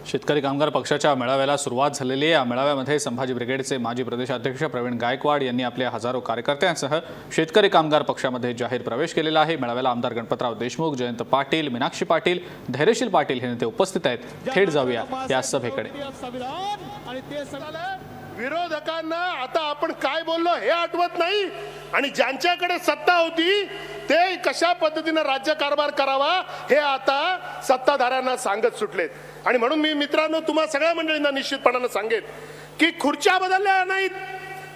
शेतकरी कामगार पक्षाच्या मेळाव्याला सुरुवात झालेली आहे। या मेळाव्यामध्ये संभाजी ब्रिगेडचे माजी प्रदेशाध्यक्ष प्रवीण गायकवाड यांनी आपल्या हजारो कार्यकर्त्यांसह शेतकरी कामगार पक्षामध्ये जाहीर प्रवेश केलेला आहे। मेळाव्याला आमदार गणपतराव देशमुख, जयंत पाटील, मीनाक्षी पाटील, धैर्यशील पाटील हे नेते उपस्थित आहेत। थेट जाऊया या सभेकडे। विरोधकांना आता आपण काय बोललो हे आठवत नाही आणि ज्यांच्याकडे सत्ता होती ते कशा पद्धतीने राज्यकारभार करावा हे आता सत्ताधाऱ्यांना सांगत सुटलेत। आणि म्हणून मी मित्रांनो तुम्हा सगळ्या मंडळींना निश्चितपणाने सांगेन की खुर्च्या बदलल्या नाहीत,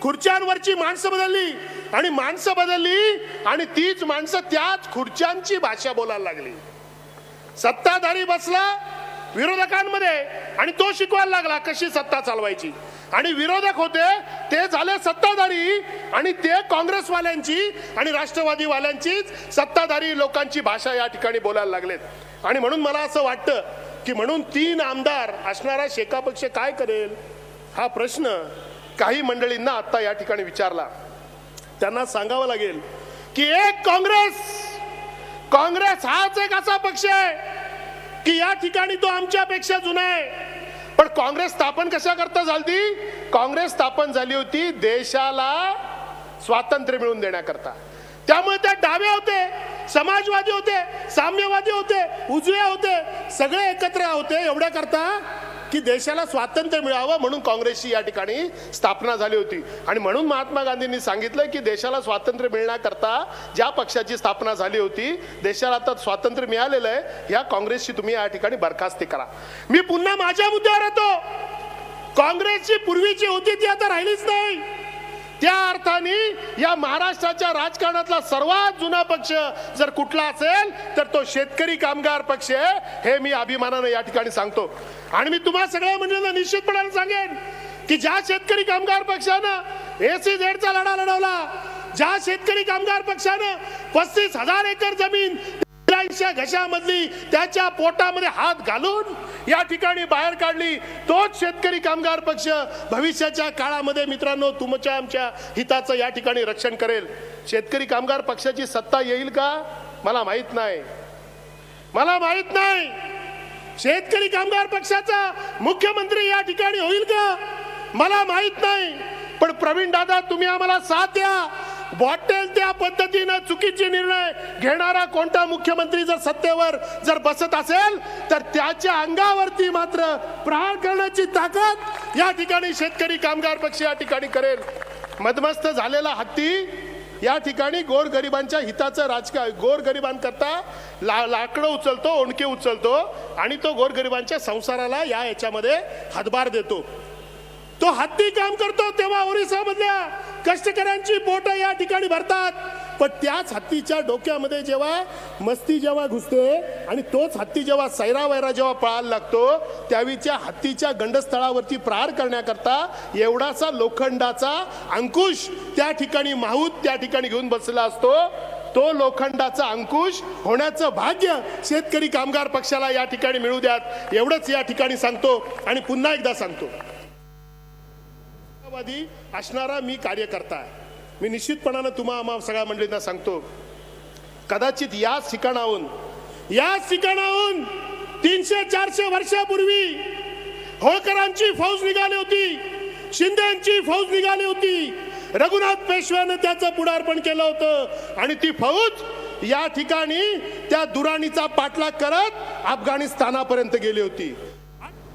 खुर्च्यांवरची माणसं बदलली आणि माणसं बदलली आणि तीच माणसं त्याच खुर्च्यांची भाषा बोलायला लागली। सत्ताधारी बसला विरोधकांमध्ये आणि तो शिकवायला लागला कशी सत्ता चालवायची आणि विरोधक होते ते झाले सत्ताधारी आणि ते काँग्रेसवाल्यांची आणि राष्ट्रवादीवाल्यांची सत्ताधारी लोकांची भाषा या ठिकाणी बोलायला लागलेत। आणि म्हणून मला असं वाटतं की म्हणून 3 आमदार असणारा शेका पक्ष काय करेल हा प्रश्न काही मंडळींना आता या ठिकाणी विचारला। त्यांना सांगावं लागेल की एक काँग्रेस हाच एक असा पक्ष आहे की या ठिकाणी तो आमच्यापेक्षा जुना आहे। पण काँग्रेस स्थापन कशा करता झाली? काँग्रेस स्थापन झाली होती देशाला स्वातंत्र्य मिळवून देण्याकरता। त्यामुळे त्या डावे होते, समाजवादी होते, साम्यवादी होते, उजवे होते, सगळे एकत्र होते एवढ्या करता की देशाला स्वातंत्र्य मिळावं म्हणून काँग्रेसची या ठिकाणी स्थापना झाली होती। आणि म्हणून महात्मा गांधींनी सांगितलं की देशाला स्वातंत्र्य मिळण्याकरता ज्या पक्षाची स्थापना झाली होती, देशाला आता स्वातंत्र्य मिळालेलं आहे, या काँग्रेसची तुम्ही या ठिकाणी बरखास्ती करा। मी पुन्हा माझ्या मुद्द्यावर येतो। काँग्रेसची पूर्वीची होती ती आता राहिलीच नाही। त्या अर्थाने या महाराष्ट्राच्या राजकारणातला सर्वात जुना पक्ष जर कुठला असेल तर तो शेतकरी कामगार पक्ष आहे, हे मी अभिमानाने या ठिकाणी सांगतो। आणि मी तुम्हा सगळ्या मंडळींना निश्चितपणाने सांगेन की ज्या शेतकरी कामगार पक्षानं एसीझेडचा लढा लढवला, ज्या शेतकरी कामगार पक्षानं 35,000 एकर जमीन घशामधली त्याच्या पोटामध्ये हात घालून या ठिकाणी बाहेर काढली, तोच शेतकरी कामगार पक्ष भविष्याच्या काळामध्ये मित्रांनो तुमच्या आमच्या हिताचं या ठिकाणी रक्षण करेल। शेतकरी कामगार पक्षाची सत्ता येईल का मला माहित नाही, मला माहित नाही। शेतकरी कामगार पक्षाचा मुख्यमंत्री या ठिकाणी होईल का मला माहित नाही। पण प्रवीण दादा तुम्ही आम्हाला साथ द्या। वाटेल त्या पद्धतीने चुकीचे निर्णय घेणारा कोणता मुख्यमंत्री जर सत्तेवर जर बसत असेल तर त्याच्या अंगावरती मात्र प्रहार करण्याची ताकद या ठिकाणी शेतकरी कामगार पक्ष या ठिकाणी करेल। मदमस्त झालेला हत्ती या ठिकाणी गोरगरिबांच्या हिताचं राजकारण, गोरगरिबांकरता लाकडं उचलतो, ओणके उचलतो आणि तो गोरगरिबांच्या संसाराला या याच्यामध्ये हातभार देतो। तो हत्ती काम करतो तेव्हा ओरिसामधल्या कष्टकऱ्यांची पोटं या ठिकाणी भरतात, पण त्याच हत्तीच्या डोक्यामध्ये जेव्हा मस्ती जेव्हा घुसते आणि तोच हत्ती जेव्हा सैरावैरा जेव्हा पळायला लागतो त्यावेळीच्या हत्तीच्या गंडस्थळावरती प्रहार करण्याकरता एवढासा लोखंडाचा अंकुश त्या ठिकाणी माहूत त्या ठिकाणी घेऊन बसलेला असतो। तो लोखंडाचा अंकुश होण्याचं भाग्य शेतकरी कामगार पक्षाला या ठिकाणी मिळू द्यात एवढंच या ठिकाणी सांगतो। आणि पुन्हा एकदा सांगतो, असणारा मी कार्यकर्ता आहे, मी निश्चितपणाने तुम्हा सगळ्या मंडळींना सांगतो, कदाचित याच ठिकाणाहून 300-400 वर्षापूर्वी होळकरांची फौज निघाली होती, शिंदेची फौज निघाली होती, रघुनाथ पेशव्याने त्याचं पुढारपण केलं होतं आणि ती फौज या ठिकाणी त्या दुराणीचा पाठलाग करत अफगाणिस्तानापर्यंत गेली होती।